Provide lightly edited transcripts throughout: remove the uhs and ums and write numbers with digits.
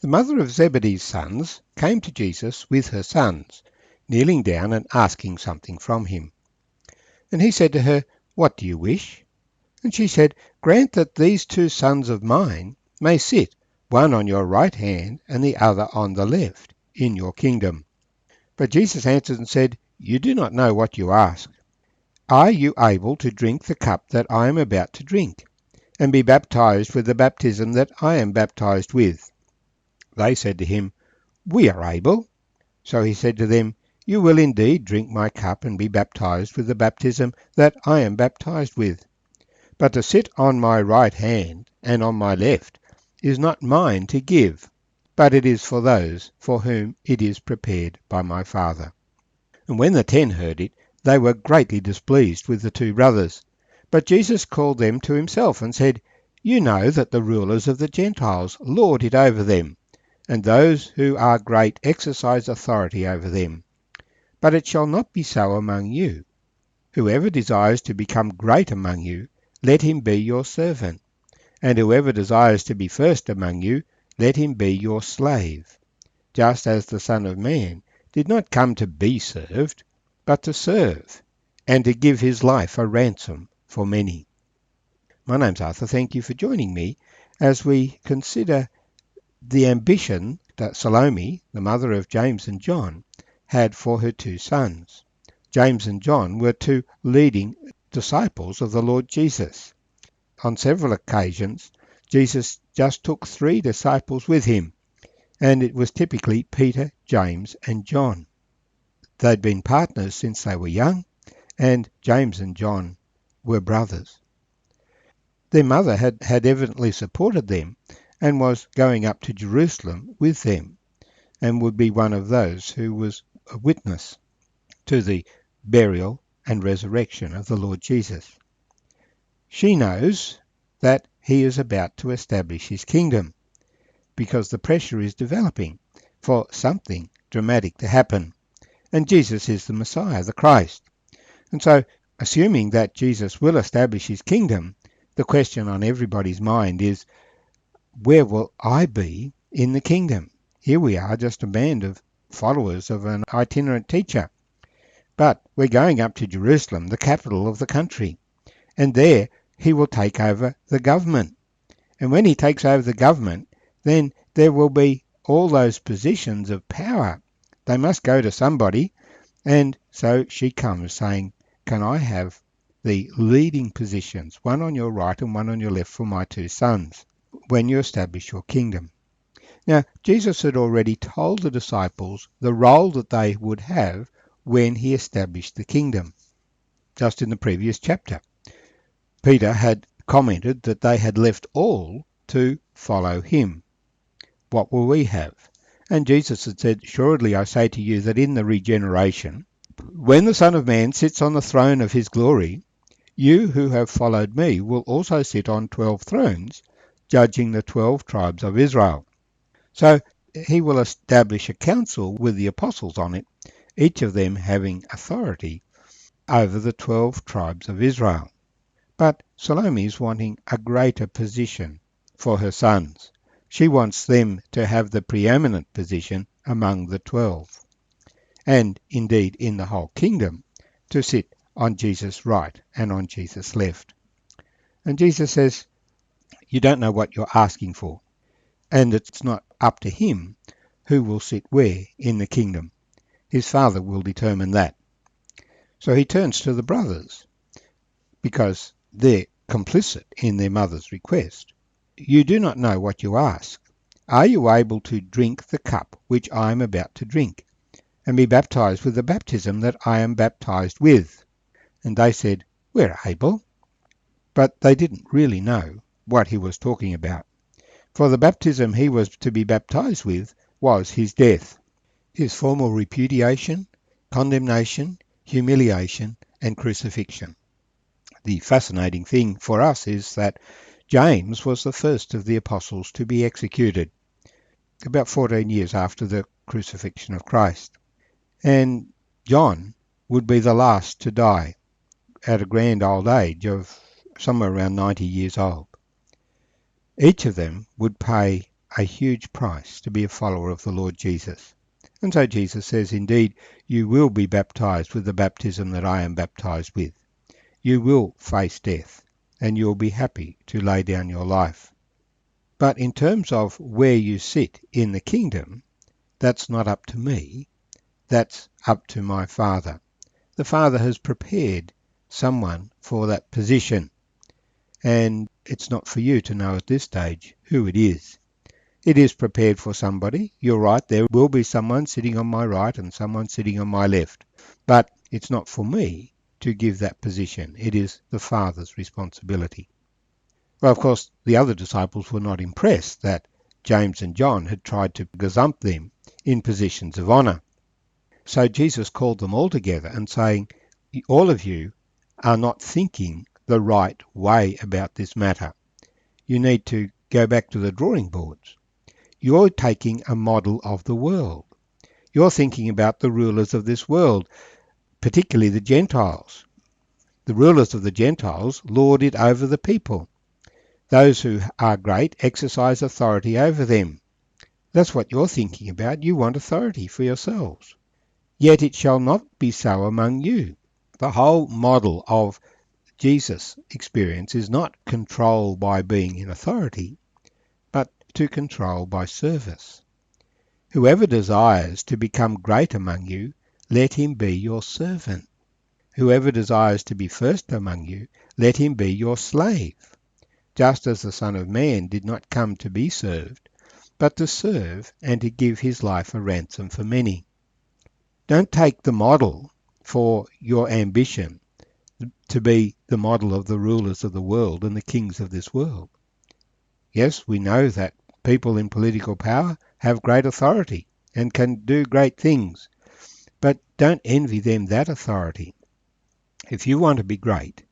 The mother of Zebedee's sons came to Jesus with her sons, kneeling down and asking something from him. And he said to her, "What do you wish?" And she said, "Grant that these 2 sons of mine may sit, one on your right hand and the other on the left, in your kingdom." But Jesus answered and said, "You do not know what you ask. Are you able to drink the cup that I am about to drink, and be baptized with the baptism that I am baptized with?" They said to him, "We are able." So he said to them, "You will indeed drink my cup and be baptized with the baptism that I am baptized with. But to sit on my right hand and on my left is not mine to give, but it is for those for whom it is prepared by my Father." And when the 10 heard it, they were greatly displeased with the 2 brothers. But Jesus called them to himself and said, "You know that the rulers of the Gentiles lord it over them, and those who are great exercise authority over them. But it shall not be so among you. Whoever desires to become great among you, let him be your servant. And whoever desires to be first among you, let him be your slave. Just as the Son of Man did not come to be served, but to serve, and to give his life a ransom for many." My name's Arthur. Thank you for joining me as we consider the ambition that Salome, the mother of James and John, had for her 2 sons. James and John were 2 leading disciples of the Lord Jesus. On several occasions, Jesus just took 3 disciples with him, and it was typically Peter, James, and John. They'd been partners since they were young, and James and John were brothers. Their mother had evidently supported them and was going up to Jerusalem with them, and would be one of those who was a witness to the burial and resurrection of the Lord Jesus. She knows that he is about to establish his kingdom, because the pressure is developing for something dramatic to happen, and Jesus is the Messiah, the Christ. And so, assuming that Jesus will establish his kingdom, the question on everybody's mind is, where will I be in the kingdom? Here we are, just a band of followers of an itinerant teacher. But we're going up to Jerusalem, the capital of the country, and there he will take over the government. And when he takes over the government, then there will be all those positions of power. They must go to somebody. And so she comes saying, "Can I have the leading positions, one on your right and one on your left, for my 2 sons, when you establish your kingdom?" Now, Jesus had already told the disciples the role that they would have when he established the kingdom, just in the previous chapter. Peter had commented that they had left all to follow him. What will we have? And Jesus had said, "Assuredly I say to you that in the regeneration, when the Son of Man sits on the throne of his glory, you who have followed me will also sit on 12 thrones, judging the 12 tribes of Israel." So he will establish a council with the apostles on it, each of them having authority over the 12 tribes of Israel. But Salome is wanting a greater position for her sons. She wants them to have the preeminent position among the 12, and indeed in the whole kingdom, to sit on Jesus' right and on Jesus' left. And Jesus says, "You don't know what you're asking for." And it's not up to him who will sit where in the kingdom. His Father will determine that. So he turns to the brothers, because they're complicit in their mother's request. "You do not know what you ask. Are you able to drink the cup which I am about to drink, and be baptized with the baptism that I am baptized with?" And they said, "We're able." But they didn't really know what he was talking about. For the baptism he was to be baptized with was his death, his formal repudiation, condemnation, humiliation, and crucifixion. The fascinating thing for us is that James was the first of the apostles to be executed, about 14 years after the crucifixion of Christ. And John would be the last to die at a grand old age of somewhere around 90 years old. Each of them would pay a huge price to be a follower of the Lord Jesus. And so Jesus says, indeed, you will be baptized with the baptism that I am baptized with. You will face death, and you'll be happy to lay down your life. But in terms of where you sit in the kingdom, that's not up to me. That's up to my Father. The Father has prepared someone for that position, and it's not for you to know at this stage who it is. It is prepared for somebody. You're right, there will be someone sitting on my right and someone sitting on my left. But it's not for me to give that position. It is the Father's responsibility. Well, of course, the other disciples were not impressed that James and John had tried to gazump them in positions of honour. So Jesus called them all together and saying, all of you are not thinking the right way about this matter. You need to go back to the drawing boards. You're taking a model of the world. You're thinking about the rulers of this world, particularly the Gentiles. The rulers of the Gentiles lord it over the people. Those who are great exercise authority over them. That's what you're thinking about. You want authority for yourselves. Yet it shall not be so among you. The whole model of Jesus' experience is not control by being in authority, but to control by service. Whoever desires to become great among you, let him be your servant. Whoever desires to be first among you, let him be your slave. Just as the Son of Man did not come to be served, but to serve and to give his life a ransom for many. Don't take the model for your ambition to be the model of the rulers of the world and the kings of this world. Yes, we know that people in political power have great authority and can do great things, but don't envy them that authority. If you want to be great,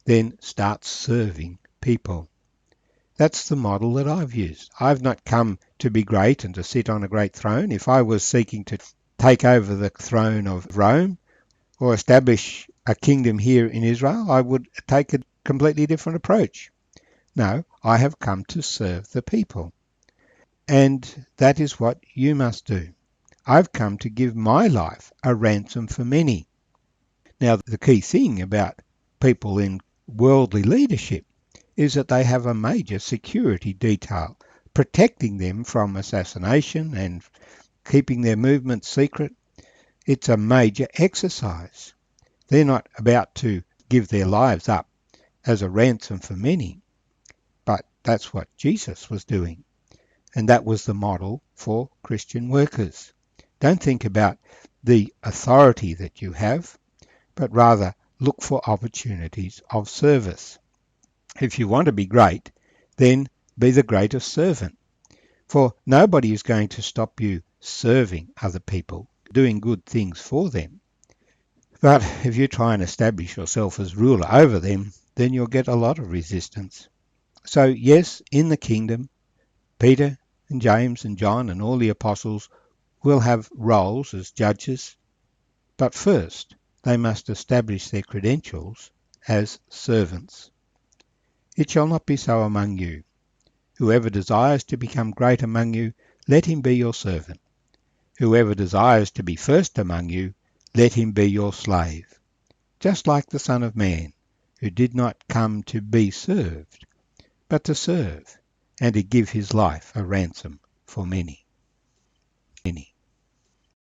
then start serving people. That's the model that I've used. I've not come to be great and to sit on a great throne. If I was seeking to take over the throne of Rome or establish a kingdom here in Israel, I would take a completely different approach. No, I have come to serve the people. And that is what you must do. I've come to give my life a ransom for many. Now, the key thing about people in worldly leadership is that they have a major security detail protecting them from assassination and keeping their movements secret. It's a major exercise. They're not about to give their lives up as a ransom for many, but that's what Jesus was doing. And that was the model for Christian workers. Don't think about the authority that you have, but rather look for opportunities of service. If you want to be great, then be the greatest servant. For nobody is going to stop you serving other people, doing good things for them. But if you try and establish yourself as ruler over them, then you'll get a lot of resistance. So yes, in the kingdom, Peter and James and John and all the apostles will have roles as judges, but first they must establish their credentials as servants. It shall not be so among you. Whoever desires to become great among you, let him be your servant. Whoever desires to be first among you, let him be your slave. Just like the Son of Man, who did not come to be served, but to serve, and to give his life a ransom for many.